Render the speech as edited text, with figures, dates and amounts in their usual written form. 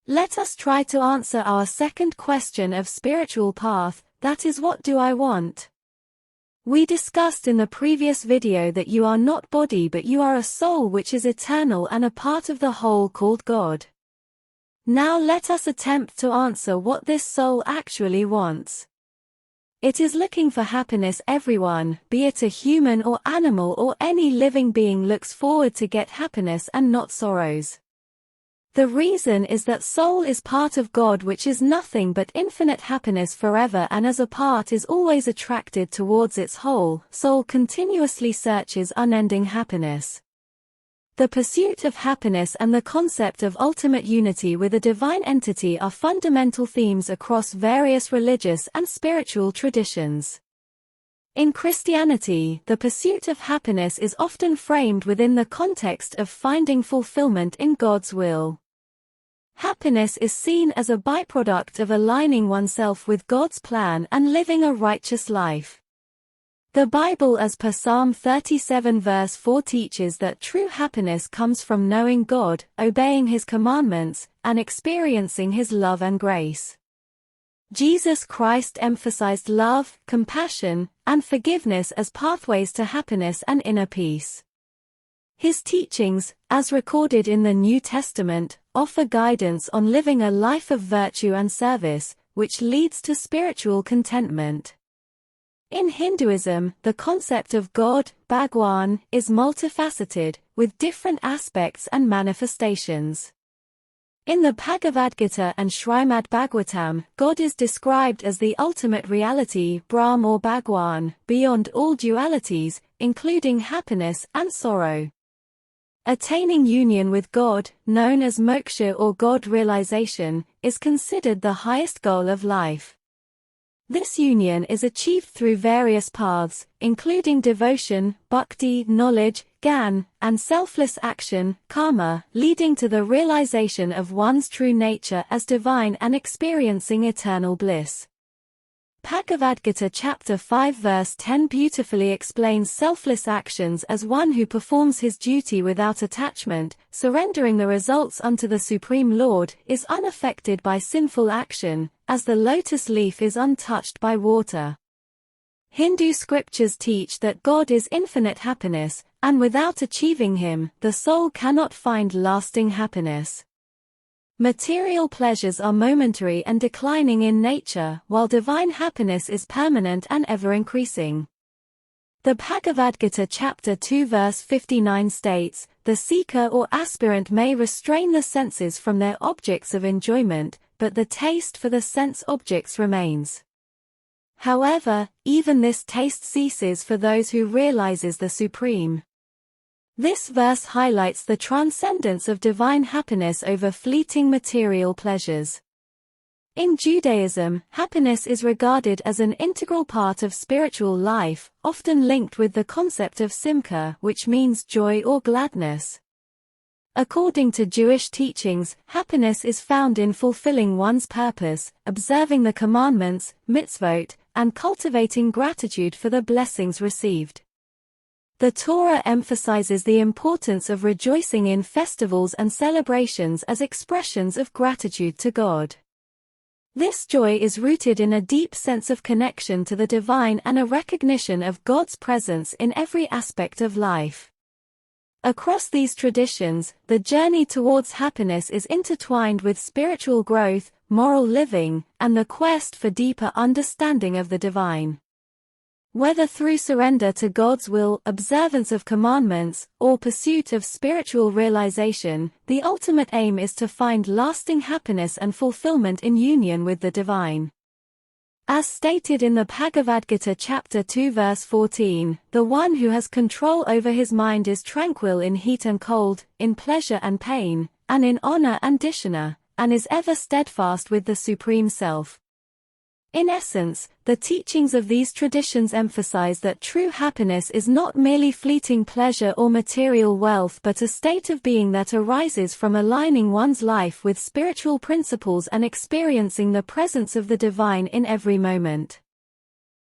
Let us try to answer our second question of spiritual path, that is, what do I want? We discussed in the previous video that you are not body but you are a soul which is eternal and a part of the whole called God. Now let us attempt to answer what this soul actually wants. It is looking for happiness. Everyone, be it a human or animal or any living being, looks forward to get happiness and not sorrows. The reason is that soul is part of God, which is nothing but infinite happiness forever, and as a part is always attracted towards its whole. Soul continuously searches unending happiness. The pursuit of happiness and the concept of ultimate unity with a divine entity are fundamental themes across various religious and spiritual traditions. In Christianity, the pursuit of happiness is often framed within the context of finding fulfillment in God's will. Happiness is seen as a byproduct of aligning oneself with God's plan and living a righteous life. The Bible, as per Psalm 37 verse 4, teaches that true happiness comes from knowing God, obeying His commandments, and experiencing His love and grace. Jesus Christ emphasized love, compassion, and forgiveness as pathways to happiness and inner peace. His teachings, as recorded in the New Testament, offer guidance on living a life of virtue and service, which leads to spiritual contentment. In Hinduism, the concept of God, Bhagwan, is multifaceted, with different aspects and manifestations. In the Bhagavad Gita and Srimad Bhagavatam, God is described as the ultimate reality, Brahm or Bhagwan, beyond all dualities, including happiness and sorrow. Attaining union with God, known as moksha or God realization, is considered the highest goal of life. This union is achieved through various paths, including devotion, bhakti, knowledge, gyan, and selfless action, karma, leading to the realization of one's true nature as divine and experiencing eternal bliss. Bhagavad Gita chapter 5 verse 10 beautifully explains selfless actions as one who performs his duty without attachment, surrendering the results unto the Supreme Lord, is unaffected by sinful action, as the lotus leaf is untouched by water. Hindu scriptures teach that God is infinite happiness, and without achieving Him, the soul cannot find lasting happiness. Material pleasures are momentary and declining in nature, while divine happiness is permanent and ever-increasing. The Bhagavad Gita chapter 2 verse 59 states, "The seeker or aspirant may restrain the senses from their objects of enjoyment, but the taste for the sense objects remains. However, even this taste ceases for those who realizes the Supreme." This verse highlights the transcendence of divine happiness over fleeting material pleasures. In Judaism, happiness is regarded as an integral part of spiritual life, often linked with the concept of simcha, which means joy or gladness. According to Jewish teachings, happiness is found in fulfilling one's purpose, observing the commandments, mitzvot, and cultivating gratitude for the blessings received. The Torah emphasizes the importance of rejoicing in festivals and celebrations as expressions of gratitude to God. This joy is rooted in a deep sense of connection to the divine and a recognition of God's presence in every aspect of life. Across these traditions, the journey towards happiness is intertwined with spiritual growth, moral living, and the quest for deeper understanding of the divine. Whether through surrender to God's will, observance of commandments, or pursuit of spiritual realization, the ultimate aim is to find lasting happiness and fulfillment in union with the divine. As stated in the Bhagavad Gita chapter 2 verse 14, "The one who has control over his mind is tranquil in heat and cold, in pleasure and pain, and in honor and dishonor, and is ever steadfast with the Supreme Self." In essence, the teachings of these traditions emphasize that true happiness is not merely fleeting pleasure or material wealth but a state of being that arises from aligning one's life with spiritual principles and experiencing the presence of the divine in every moment.